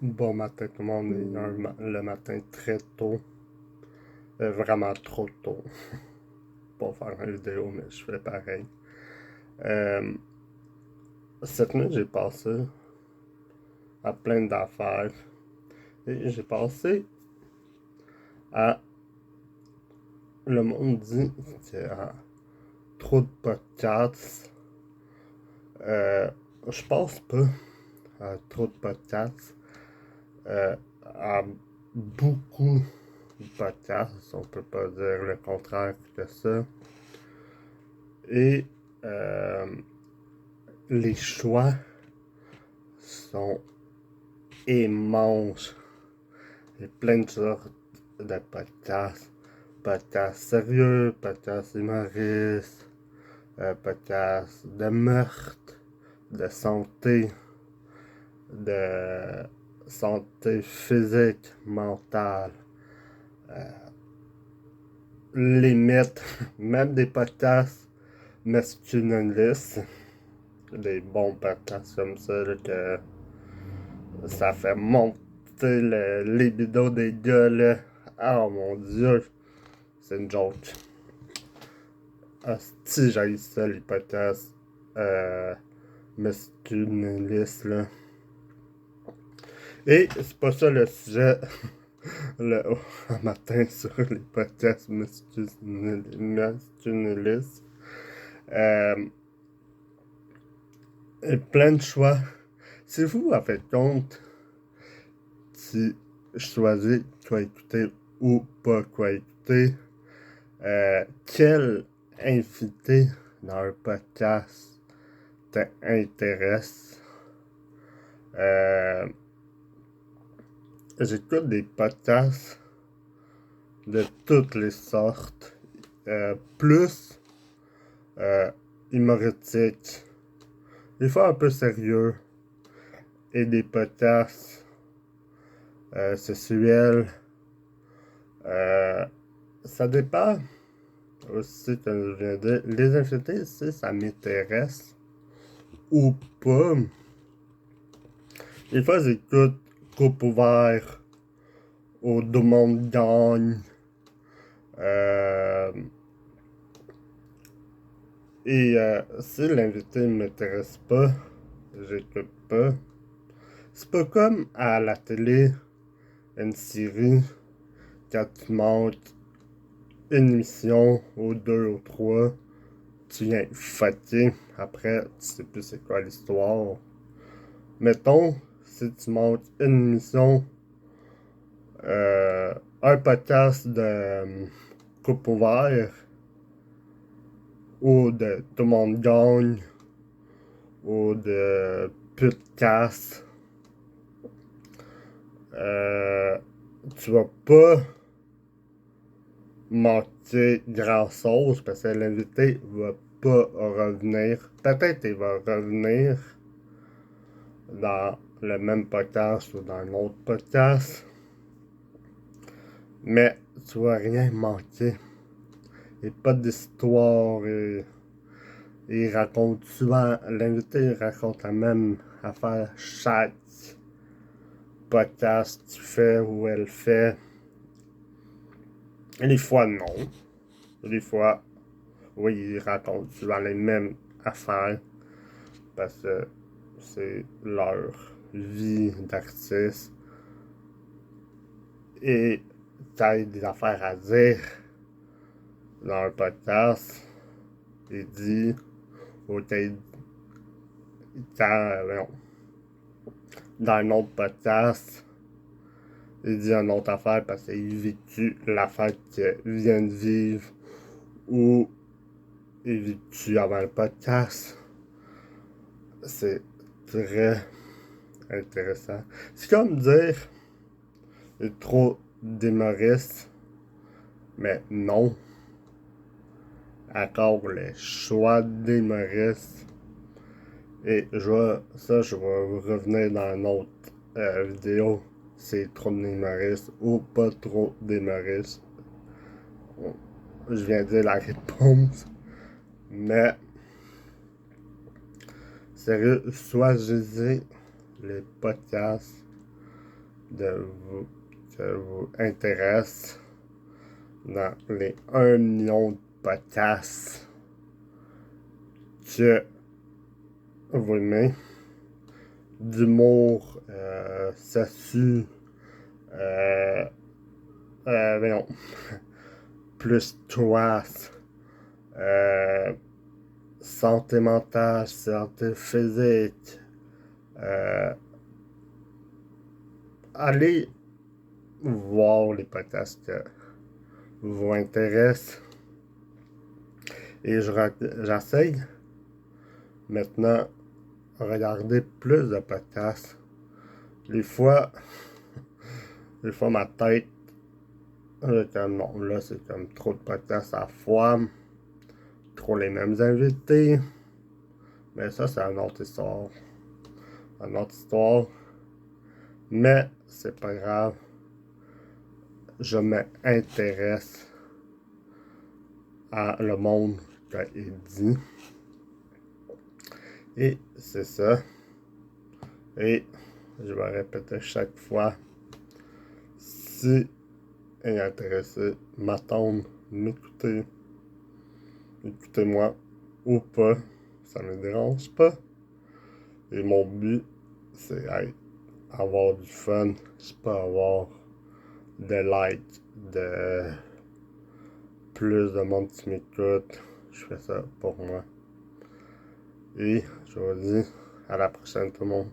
Bon matin tout le monde, le matin très tôt, vraiment trop tôt pour faire une vidéo, mais je fais pareil. Euh, cette nuit, j'ai passé à plein d'affaires et j'ai passé à le monde dit qu'il y a trop de podcasts. Euh, je pense pas à trop de podcasts, à beaucoup de podcasts, on peut pas dire le contraire que ça. Et euh, les choix sont immenses. Il y a plein de sortes de podcasts. Podcasts sérieux, podcasts humoristes, podcasts de meurtre, de santé physique, mentale, limite, même des podcasts masculinistes, des bons podcasts comme ça là, que ça fait monter le libido des gars là. Oh mon dieu, c'est une joke. Si j'ai ça, les podcasts masculinistes là. Et c'est pas ça le sujet le matin sur les podcasts masculinistes. Et plein de choix. C'est vous, en fait, compte, si je choisis quoi écouter ou pas quoi écouter. Quel invité dans un podcast t'intéresse? J'écoute des podcasts de toutes les sortes, plus euh, humoristiques, des fois un peu sérieux, et des podcasts sexuels. Ça dépend aussi, comme je viens de dire, les invités, si ça m'intéresse ou pas. Des fois, j'écoute Coupe ouvert ou Tout le monde gagne. Si l'invité ne m'intéresse pas, j'écoute pas. C'est pas comme à la télé, une série, quand tu manques une émission ou deux ou trois, tu viens fatigué. Après, tu sais plus c'est quoi l'histoire. Mettons, si tu manques une émission, un podcast de Coupe ouvert ou de Tout le monde gagne ou de podcast, tu vas pas manquer grand chose parce que l'invité va pas revenir. Peut-être il va revenir dans le même podcast ou dans un autre podcast, mais tu vas rien manquer. Et pas d'histoire. Il raconte souvent, l'invité il raconte la même affaire chaque podcast qu'il fait ou elle fait. Et des fois, non. Des fois, oui, il raconte souvent les mêmes affaires parce que c'est leur vie d'artiste. Et t'as des affaires à dire dans un podcast, il dit, ou dans un autre podcast, il dit une autre affaire parce qu'il vécu l'affaire qu'il vient de vivre ou il vécu avant le podcast. C'est très intéressant. C'est comme dire il y a trop d'humoristes, mais non. Encore les choix d'humoristes. Et je vais revenir dans une autre vidéo. C'est trop d'humoristes ou pas trop d'humoristes. Je viens de dire la réponse. Mais, sérieux, choisissez les podcasts que vous intéresse dans les 1 million de podcasts que vous aimez. D'humour, sexu, non, plus twice, santé mentale, santé physique. Allez voir les podcasts que vous intéressent. Et j'essaye maintenant regarder plus de podcasts. Des fois ma tête, comme non, là c'est comme trop de podcasts à la fois, trop les mêmes invités. Mais ça, c'est une autre histoire. Une autre histoire. Mais c'est pas grave. Je m'intéresse à le monde qu'il dit. Et c'est ça. Et je vais répéter chaque fois. Si est intéressé, m'attendre, m'écouter, écoutez-moi ou pas, ça me dérange pas. Et mon but, c'est avoir du fun, c'est pas avoir de likes, de plus de monde qui m'écoute. Je fais ça pour moi. Et je vous dis à la prochaine tout le monde.